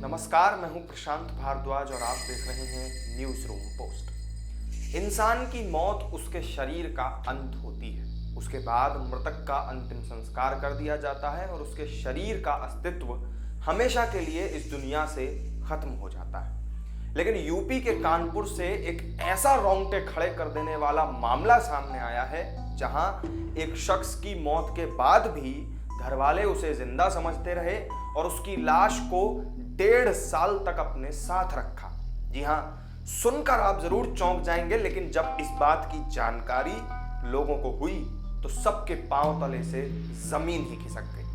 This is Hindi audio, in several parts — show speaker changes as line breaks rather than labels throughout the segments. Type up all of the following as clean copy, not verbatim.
नमस्कार, मैं हूं प्रशांत भारद्वाज और आप देख रहे हैं न्यूज रूम पोस्ट। इंसान की मौत उसके शरीर का अंत होती है। उसके बाद मृतक का अंतिम संस्कार कर दिया जाता है और उसके शरीर का अस्तित्व हमेशा के लिए इस दुनिया से खत्म हो जाता है। लेकिन यूपी के कानपुर से एक ऐसा रोंगटे खड़े कर देने वाला मामला सामने आया है, जहां एक शख्स की मौत के बाद भी घरवाले उसे जिंदा समझते रहे और उसकी लाश को 1.5 साल तक अपने साथ रखा। जी हां, सुनकर आप जरूर चौंक जाएंगे, लेकिन जब इस बात की जानकारी लोगों को हुई तो सबके पांव तले से जमीन ही खिसक गई।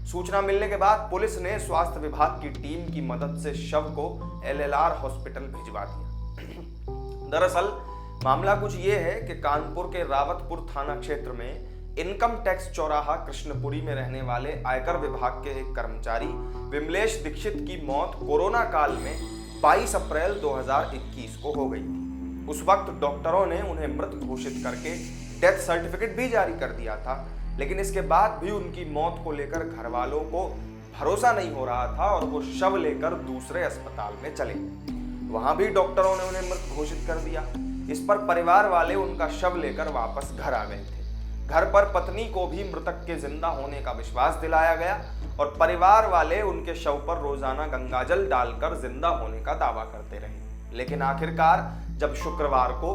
सूचना मिलने के बाद पुलिस ने स्वास्थ्य विभाग की टीम की मदद से शव को LLR हॉस्पिटल भिजवा दिया। दरअसल मामला कुछ ये है कि कानपुर के रावतपुर थाना क्षेत्र में इनकम टैक्स चौराहा कृष्णपुरी में रहने वाले आयकर विभाग के एक कर्मचारी विमलेश दीक्षित की मौत कोरोना काल में 22 अप्रैल 2021 को हो गई थी। उस वक्त डॉक्टरों ने उन्हें मृत घोषित करके डेथ सर्टिफिकेट भी जारी कर दिया था, लेकिन इसके बाद भी उनकी मौत को लेकर घर वालों को भरोसा नहीं हो रहा था और वो शव लेकर दूसरे अस्पताल में चले गए। वहां भी डॉक्टरों ने उन्हें मृत घोषित कर दिया। इस पर परिवार वाले उनका शव लेकर वापस घर आ गए थे। घर पर पत्नी को भी मृतक के जिंदा होने का विश्वास दिलाया गया और परिवार वाले उनके शव पर रोजाना गंगाजल डालकर जिंदा होने का दावा करते रहे। लेकिन आखिरकार जब शुक्रवार को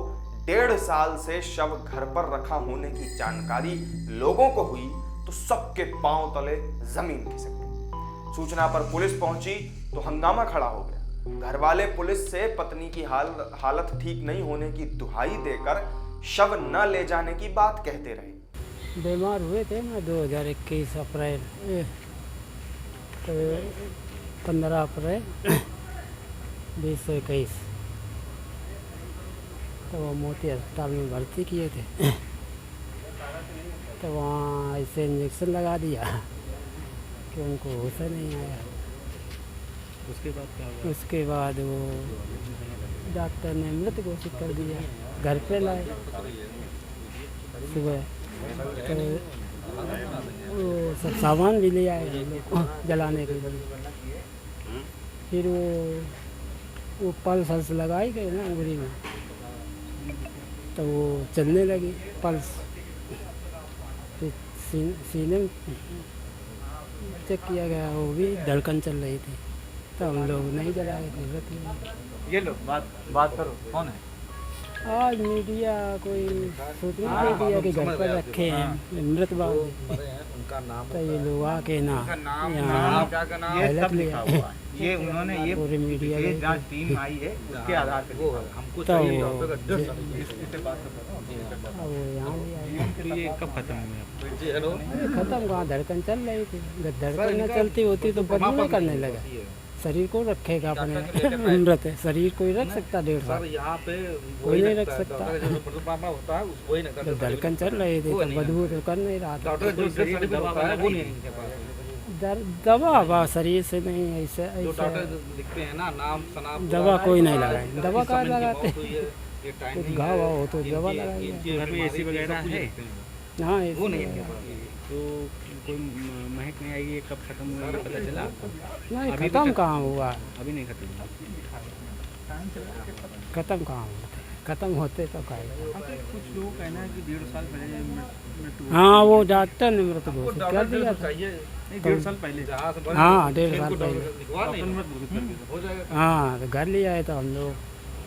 1.5 साल से शव घर पर रखा होने की जानकारी लोगों को हुई तो सबके पांव तले जमीन खिसक गई। सूचना पर पुलिस पहुंची तो हंगामा खड़ा हो गया। घर वाले पुलिस से पत्नी की हालत ठीक नहीं होने की दुहाई देकर शव न ले जाने की बात कहते रहे।
बीमार हुए थे ना 2021 अप्रैल तो 15 अप्रैल 2021 तो वो मोती अस्पताल में भर्ती किए थे। तो वहाँ ऐसे इंजेक्शन लगा दिया कि उनको होश नहीं आया।
उसके बाद क्या हुआ?
उसके बाद वो डॉक्टर ने मृत घोषित कर दिया। घर पे लाए सुबह, तो वो सब सामान भी ले आए हम लोग जलाने के लिए। फिर वो पल्स लगाई गई ना अंगुली में, तो वो चलने लगी पल्स। फिर सीने में चेक किया गया, वो भी धड़कन चल रही थी, तो हम लोग नहीं जलाए थे।
ये लो बात करो, कौन है?
आज मीडिया कोई सूचना दे दिया कि घर पर रखे हैं मृत बाबू,
उनका नाम
तो ये लोग आके ना
यहाँ
हालत लिया।
ये उन्होंने ये
पूरी मीडिया
ये जांच टीम आई है, उसके आधार पर हमको
तो
सही
इससे बात वो यहाँ लिया।
ये कब खत्म हुआ?
अरे खत्म कहाँ, धड़कन चल रही थी। धड़कन न चलती होती तो बदबू नहीं करने लगा। शरीर को रखेगा अपने मृत है, शरीर कोई रख सकता 1.5 साल?
यहाँ पे
कोई नहीं रख सकता।
होता है उसको ही
जब धड़कन चल रही थी तो बदबू तो कर नहीं रहा था। दवा शरीर से नहीं, ऐसे
दिखते हैं ना, नाम सनाम
दवा कोई नहीं लगाए। दवा कहाँ लगाते? कुछ घाव हो तो दवा लगाएंगे।
घर में AC वगैरह है?
हाँ,
वो नहीं है। तो कोई महक नहीं आएगी? कब खत्म हुआ पता चला?
नहीं, खत्म कहाँ हुआ?
अभी नहीं खत्म हुआ।
खत्म कहाँ होते? खत्म होते तो क्या?
कुछ लोग कहना है कि 1.5 साल पहले मृत्यु।
हाँ, वो डॉक्टर ने मृत घोषित कर दिया था।
1.5 साल पहले।
हाँ, 1.5 साल पहले। हाँ, तो घर ले आए तो हम लोग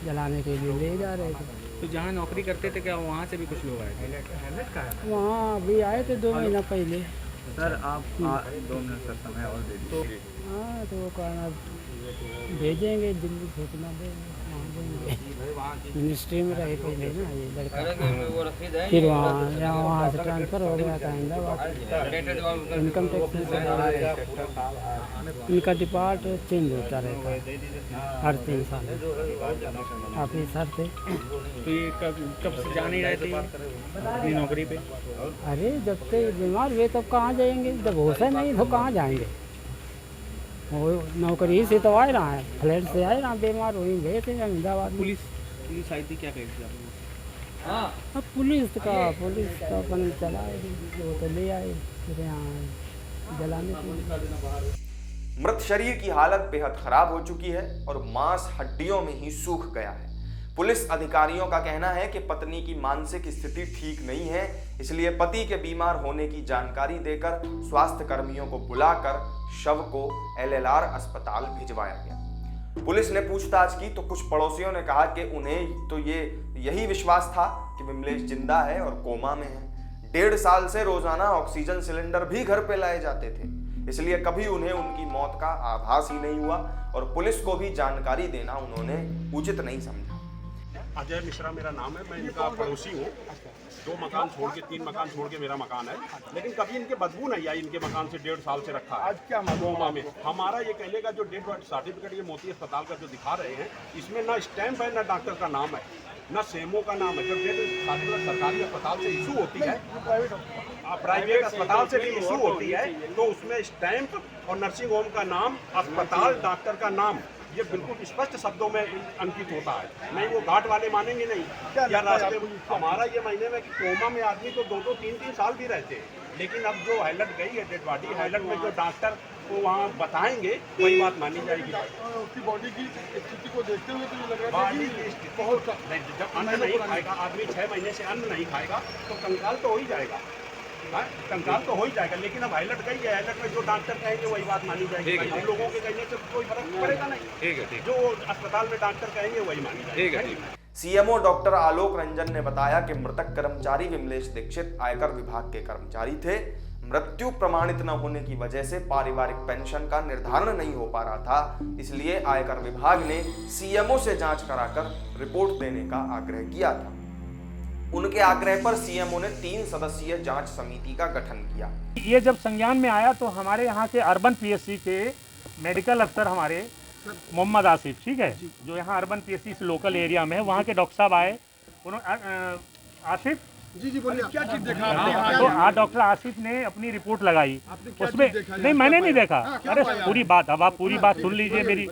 जलाने के लिए ले जा रहे थे।
तो जहाँ नौकरी करते थे क्या वहाँ से भी कुछ लोग आए थे?
वहाँ अभी आए थे 2 महीना पहले।
सर आप 2 मिनट सर समय और दे दीजिए।
हाँ, तो वो कहना भेजेंगे, दिल्ली सूचना देंगे, वहाँ देंगे। मिनिस्ट्री में रहे पहले ना ये लड़का, फिर वहाँ से ट्रांसफ़र हो गया था अहमदाबाद। इनकम टैक्स में इनका डिपार्ट चेंज होता रहता है हर 3 साल। ऑफिसर थे।
तो ये कब से जा नहीं रहे थे अपनी नौकरी पे?
अरे जब से बीमार हुए तब कहाँ जाएंगे? जब होश नहीं तो कहाँ जाएंगे? वो नौकरी से तो आए रहा है, फ्लैट से आए रहा, बीमार हुई गए थे अहमदाबाद।
पुलिस आई थी, क्या कही थी आपने?
अब पुलिस तो अपन चला वो तो ले आए फिर यहाँ जलाने के लिए।
मृत शरीर की हालत बेहद खराब हो चुकी है और मांस हड्डियों में ही सूख गया है। पुलिस अधिकारियों का कहना है कि पत्नी की मानसिक स्थिति ठीक नहीं है, इसलिए पति के बीमार होने की जानकारी देकर स्वास्थ्य कर्मियों को बुलाकर शव को LLR अस्पताल भिजवाया गया। पुलिस ने पूछताछ की तो कुछ पड़ोसियों ने कहा कि उन्हें तो यही विश्वास था कि विमलेश जिंदा है और कोमा में है। 1.5 साल से रोजाना ऑक्सीजन सिलेंडर भी घर पे लाए जाते थे, इसलिए कभी उन्हें उनकी मौत का आभास ही नहीं हुआ और पुलिस को भी जानकारी देना उन्होंने उचित नहीं समझा।
अजय मिश्रा मेरा नाम है, मैं इनका पड़ोसी हूँ। 2 मकान छोड़ के 3 मकान छोड़ के मेरा मकान है, लेकिन कभी इनके बदबू नहीं आई। इनके मकान से 1.5 साल से रखा है। आज क्या कोमा में हमारा ये कहने का जो डेथ सर्टिफिकेट ये मोती अस्पताल का जो दिखा रहे हैं, इसमें ना स्टैंप है, ना डॉक्टर का नाम है, ना सेमो का नाम है। जब डेथ सर्टिफिकेट सरकारी अस्पताल से इशू होती है, प्राइवेट अस्पताल से भी इशू होती है, तो उसमें स्टैंप और नर्सिंग होम का नाम, अस्पताल, डॉक्टर का नाम, ये बिल्कुल स्पष्ट शब्दों में अंकित होता है। नहीं वो घाट वाले मानेंगे नहीं क्या रास्ते। हमारा ये महीने में कोमा में आदमी तो 2-2, 3-3 साल भी रहते हैं, लेकिन अब जो हाईलाइट गई है डेड बॉडी, हाईलाइट में जो डॉक्टर को वहाँ बताएंगे वही बात मानी जाएगी।
उसकी बॉडी की स्थिति को देखते हुए तो लग रहा है
बॉडी की स्थिति बहुत, जब अन्न नहीं खाएगा आदमी, 6 महीने से अन्न नहीं खाएगा तो कंकाल तो हो ही जाएगा। कंकाल तो हो ही जाएगा, लेकिन अब हाईलाइट गई है, हाईलाइट में जो डॉक्टर कहेंगे वही बात मानी जाएगी। हम लोगों के कहने से कोई फर्क पड़ेगा नहीं। ठीक है, जो अस्पताल में डॉक्टर कहेंगे वही मानी जाएगी।
सीएमओ डॉक्टर आलोक रंजन ने बताया कि मृतक कर्मचारी विमलेश दीक्षित आयकर विभाग के कर्मचारी थे। मृत्यु प्रमाणित न होने की वजह से पारिवारिक पेंशन का निर्धारण नहीं हो पा रहा था, इसलिए आयकर विभाग ने सीएमओ से जांच कराकर रिपोर्ट देने का आग्रह किया था। उनके आग्रह पर सीएमओ ने 3 सदस्यीय जांच समिति का गठन किया।
ये जब संज्ञान में आया तो हमारे यहाँ के अर्बन पीएससी के मेडिकल अफसर हमारे मोहम्मद आसिफ, ठीक है, जो यहाँ अर्बन पीएससी इस लोकल एरिया में है, वहाँ के डॉक्टर साहब आए। उन्होंने आसिफ
जी बोलिए, क्या चीज देखा
आपने? तो डॉक्टर आसिफ ने अपनी रिपोर्ट लगाई, उसमें नहीं, मैंने नहीं देखा। अरे पूरी बात, अब आप पूरी बात सुन लीजिए मेरी।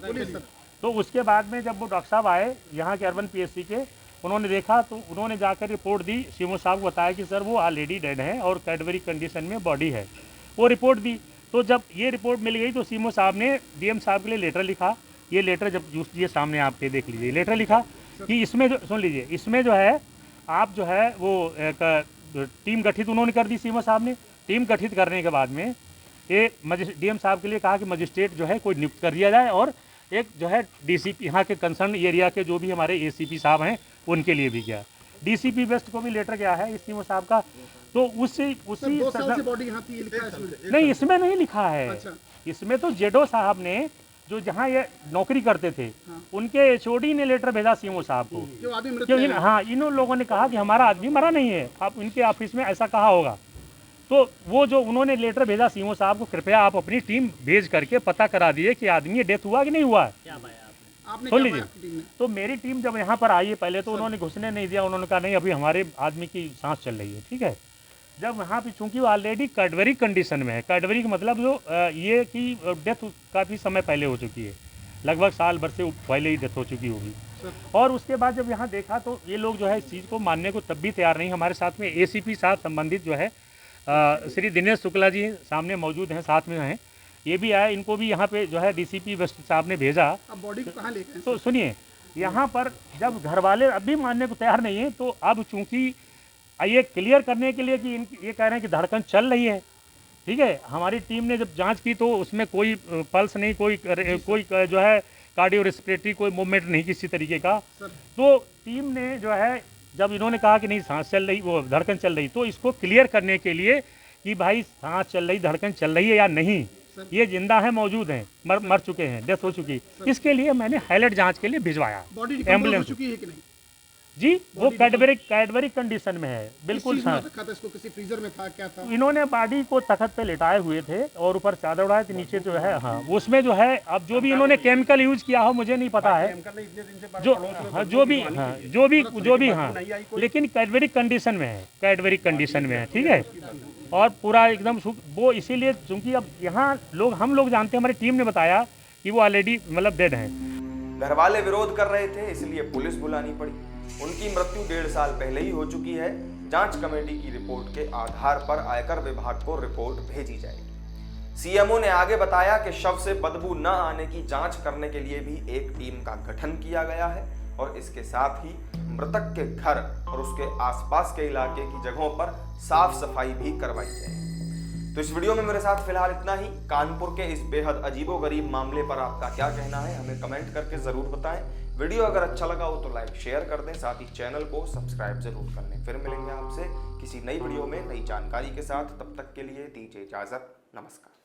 तो उसके बाद में जब वो डॉक्टर साहब आए यहाँ के अर्बन पीएससी के, उन्होंने देखा तो उन्होंने जाकर रिपोर्ट दी। सीएमओ साहब को बताया कि सर वो ऑलरेडी डेड है और कैडबरी कंडीशन में बॉडी है। वो रिपोर्ट दी। तो जब ये रिपोर्ट मिल गई तो सीएमओ साहब ने डीएम साहब के लिए लेटर लिखा। ये लेटर जब ये सामने आपके देख लीजिए, लेटर लिखा कि इसमें जो, सुन लीजिए, इसमें जो है आप जो है वो एक टीम गठित उन्होंने कर दी। सीएमओ साहब ने टीम गठित करने के बाद में ये डीएम साहब के लिए कहा कि मजिस्ट्रेट जो है कोई नियुक्त कर दिया जाए और एक जो है डीसीपी यहाँ के कंसर्न एरिया के जो भी हमारे एसीपी साहब हैं उनके लिए भी गया। डीसीपी वेस्ट को भी लेटर गया है सीएमओ साहब का। तो उसी
2 साल से बॉडी यहाँ थी, लिखा है इसमें?
नहीं, इसमें नहीं लिखा है।
अच्छा।
इसमें तो जेडो साहब ने जो जहाँ ये नौकरी करते थे, उनके एचओडी ने लेटर भेजा सीएमओ साहब को। क्योंकि हाँ, इन लोगों ने कहा कि हमारा आदमी मरा नहीं है, आप इनके ऑफिस में ऐसा कहा होगा। तो वो जो उन्होंने लेटर भेजा सीएमओ साहब को, कृपया आप अपनी टीम भेज करके पता करा दिए कि आदमी डेथ हुआ कि नहीं हुआ है। सुन लीजिए, तो मेरी टीम जब यहाँ पर आई है, पहले तो उन्होंने घुसने नहीं दिया। उन्होंने कहा नहीं, अभी हमारे आदमी की सांस चल रही है, ठीक है। जब वहाँ पे चूंकि वो ऑलरेडी कैडबरी कंडीशन में है, कैडबरी का मतलब जो ये कि डेथ काफ़ी समय पहले हो चुकी है, लगभग साल भर से पहले ही डेथ हो चुकी होगी। और उसके बाद जब यहाँ देखा तो ये लोग जो है इस चीज़ को मानने को तब भी तैयार नहीं। हमारे साथ में एसीपी साहब संबंधित जो है श्री दिनेश शुक्ला जी सामने मौजूद हैं, साथ में हैं, ये भी आए। इनको भी यहाँ पे जो है डीसीपी वेस्ट साहब ने भेजा।
अब बॉडी को कहाँ लेके?
तो सुनिए, यहाँ पर जब घर वाले अभी मानने को तैयार नहीं है, तो अब चूंकि ये क्लियर करने के लिए कि ये कह रहे हैं कि धड़कन चल रही है, ठीक है। हमारी टीम ने जब जांच की तो उसमें कोई पल्स नहीं, कोई जो है कार्डियो रेस्पिरेटरी कोई मूवमेंट नहीं किसी तरीके का। तो टीम ने जो है जब इन्होंने कहा कि नहीं सांस चल रही, वो धड़कन चल रही, तो इसको क्लियर करने के लिए कि भाई सांस चल रही, धड़कन चल रही है या नहीं, ये जिंदा है, मौजूद हैं, मर चुके हैं, डेथ हो चुकी, इसके लिए मैंने हाईलाइट जांच के लिए भिजवाया एम्बुलेंस। जी, वो कैडबरी कंडीशन में है, बिल्कुल।
इसको किसी फ्रीजर में था, क्या था?
इन्होंने बॉडी को तख्त पे लिटाए हुए थे और ऊपर चादर उड़ाए थे, नीचे जो है हाँ उसमें जो है अब जो भी इन्होंने केमिकल यूज किया हो मुझे नहीं पता है, जो भी हाँ, लेकिन कैडबरी कंडीशन में है, कैडबरी कंडीशन में है, ठीक है। और पूरा एकदम वो इसीलिए चूंकि अब यहाँ हम लोग जानते हैं, हमारी टीम ने बताया कि वो ऑलरेडी मतलब डेड हैं।
घर वाले विरोध कर रहे थे, इसलिए पुलिस बुलानी पड़ी। उनकी मृत्यु 1.5 साल पहले ही हो चुकी है। जांच कमेटी की रिपोर्ट के आधार पर आयकर विभाग को रिपोर्ट भेजी जाएगी। सीएमओ ने आगे बताया कि शव से बदबू न आने की जांच करने के लिए भी एक टीम का गठन किया गया है और इसके साथ ही मृतक के घर और उसके आसपास के इलाके की जगहों पर साफ सफाई भी करवाई जाएगी। तो इस वीडियो में मेरे साथ फिलहाल इतना ही। कानपुर के इस बेहद अजीबोगरीब मामले पर आपका क्या कहना है हमें कमेंट करके जरूर बताएं। वीडियो अगर अच्छा लगा हो तो लाइक शेयर कर दें, साथ ही चैनल को सब्सक्राइब जरूर कर लें। फिर मिलेंगे आपसे किसी नई वीडियो में नई जानकारी के साथ। तब तक के लिए दीजिए इजाजत। नमस्कार।